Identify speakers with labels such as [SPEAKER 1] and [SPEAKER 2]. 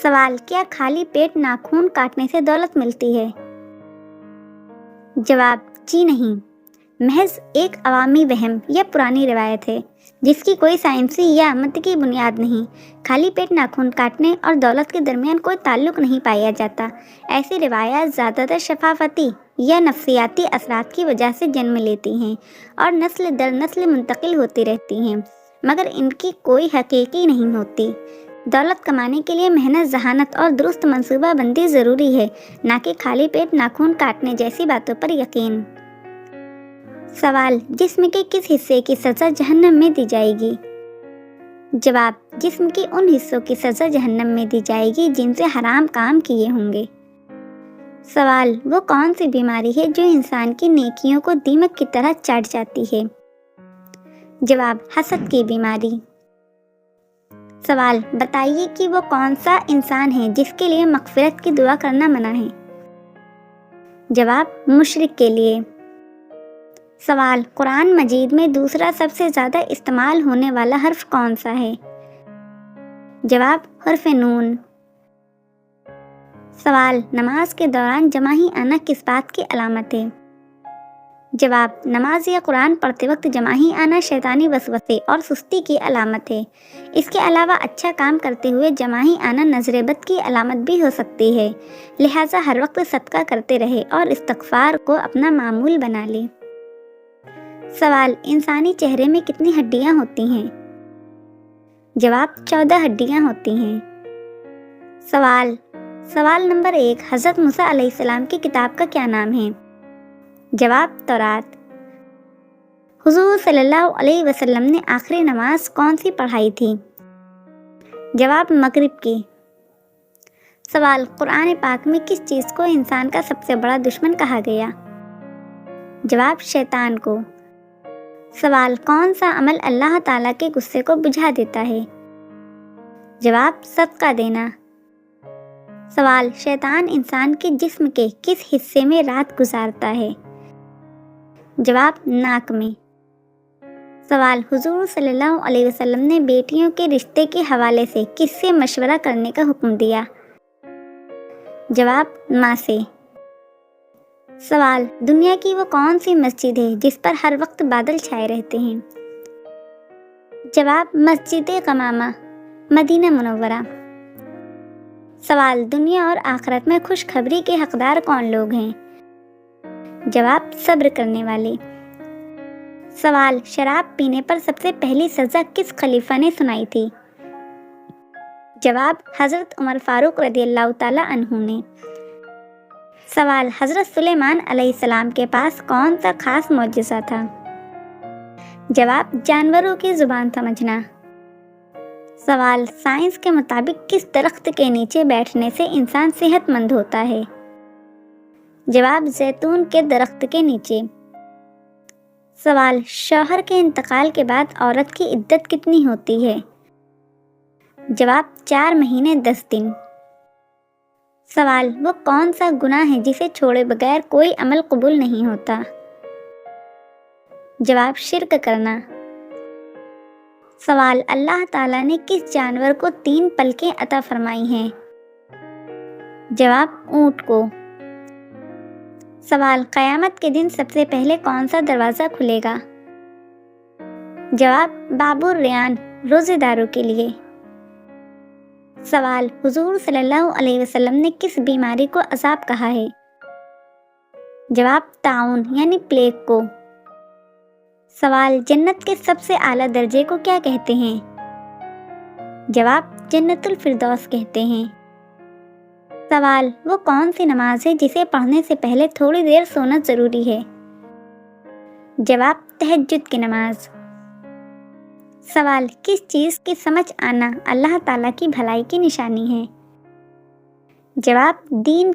[SPEAKER 1] سوال: کیا خالی پیٹ ناخون کاٹنے سے دولت ملتی ہے؟ جواب: جی نہیں، محض ایک عوامی وہم یا پرانی روایت ہے جس کی کوئی سائنسی یا منطقی بنیاد نہیں۔ خالی پیٹ ناخون کاٹنے اور دولت کے درمیان کوئی تعلق نہیں پایا جاتا۔ ایسی روایات زیادہ تر ثقافتی یا نفسیاتی اثرات کی وجہ سے جنم لیتی ہیں اور نسل در نسل منتقل ہوتی رہتی ہیں، مگر ان کی کوئی حقیقی نہیں ہوتی۔ دولت کمانے کے لیے محنت، ذہانت اور درست منصوبہ بندی ضروری ہے، نہ کہ خالی پیٹ ناخون کاٹنے جیسی باتوں پر یقین۔ سوال: جسم کے کس حصے کی سزا جہنم میں دی جائے گی؟ جواب: جسم کے ان حصوں کی سزا جہنم میں دی جائے گی جن سے حرام کام کیے ہوں گے۔ سوال: وہ کون سی بیماری ہے جو انسان کی نیکیوں کو دیمک کی طرح چاٹ جاتی ہے؟ جواب: حسد کی بیماری۔ سوال: بتائیے کہ وہ کون سا انسان ہے جس کے لیے مغفرت کی دعا کرنا منع ہے؟ جواب: مشرک کے لیے۔ سوال: قرآن مجید میں دوسرا سب سے زیادہ استعمال ہونے والا حرف کون سا ہے؟ جواب: حرف نون۔ سوال: نماز کے دوران جماعی آنا کس بات کی علامت ہے؟ جواب: نماز یا قرآن پڑھتے وقت جماعی آنا شیطانی وسوسے اور سستی کی علامت ہے۔ اس کے علاوہ اچھا کام کرتے ہوئے جماعی آنا نظر بد کی علامت بھی ہو سکتی ہے، لہٰذا ہر وقت صدقہ کرتے رہے اور استغفار کو اپنا معمول بنا لے۔ سوال: انسانی چہرے میں کتنی ہڈیاں ہوتی ہیں؟ جواب: 14 ہڈیاں ہوتی ہیں۔ سوال نمبر 1: حضرت موسیٰ علیہ السلام کی کتاب کا کیا نام ہے؟ جواب: تورات۔ حضور صلی اللہ علیہ وسلم نے آخری نماز کون سی پڑھائی تھی؟ جواب: مغرب کی۔ سوال: قرآن پاک میں کس چیز کو انسان کا سب سے بڑا دشمن کہا گیا؟ جواب: شیطان کو۔ سوال: کون سا عمل اللہ تعالیٰ کے غصے کو بجھا دیتا ہے؟ جواب: صدقہ دینا۔ سوال: شیطان انسان کے جسم کے کس حصے میں رات گزارتا ہے؟ جواب: ناک میں۔ سوال: حضور صلی اللہ علیہ وسلم نے بیٹیوں کے رشتے کے حوالے سے کس سے مشورہ کرنے کا حکم دیا؟ جواب: ماں سے۔ سوال: دنیا کی وہ کون سی مسجد ہے جس پر ہر وقت بادل چھائے رہتے ہیں؟ جواب: مسجد غمامہ، مدینہ منورہ۔ سوال: دنیا اور آخرت میں خوشخبری کے حقدار کون لوگ ہیں؟ جواب: صبر کرنے والے۔ سوال: شراب پینے پر سب سے پہلی سزا کس خلیفہ نے سنائی تھی؟ جواب: حضرت عمر فاروق رضی اللہ تعالیٰ عنہ نے۔ سوال: حضرت سلیمان علیہ السلام کے پاس کون سا خاص معجزہ تھا؟ جواب: جانوروں کی زبان سمجھنا۔ سوال: سائنس کے مطابق کس درخت کے نیچے بیٹھنے سے انسان صحت مند ہوتا ہے؟ جواب: زیتون کے درخت کے نیچے۔ سوال: شوہر کے انتقال کے بعد عورت کی عدت کتنی ہوتی ہے؟ جواب: 4 مہینے 10 دن۔ سوال: وہ کون سا گناہ ہے جسے چھوڑے بغیر کوئی عمل قبول نہیں ہوتا؟ جواب: شرک کرنا۔ سوال: اللہ تعالیٰ نے کس جانور کو 3 پلکیں عطا فرمائی ہیں؟ جواب: اونٹ کو۔ سوال: قیامت کے دن سب سے پہلے کون سا دروازہ کھلے گا؟ جواب: باب الریان، روزے داروں کے لیے۔ سوال: حضور صلی اللہ علیہ وسلم نے کس بیماری کو عذاب کہا ہے؟ جواب: طاعون یعنی پلیگ کو۔ سوال: جنت کے سب سے اعلیٰ درجے کو کیا کہتے ہیں؟ جواب: جنت الفردوس کہتے ہیں۔ سوال: وہ کون سی نماز ہے جسے پڑھنے سے پہلے تھوڑی دیر سونا ضروری ہے؟ جواب: تہجد کی نماز۔ سوال: کس چیز کی سمجھ آنا اللہ تعالیٰ کی بھلائی کی نشانی ہے؟ جواب: دین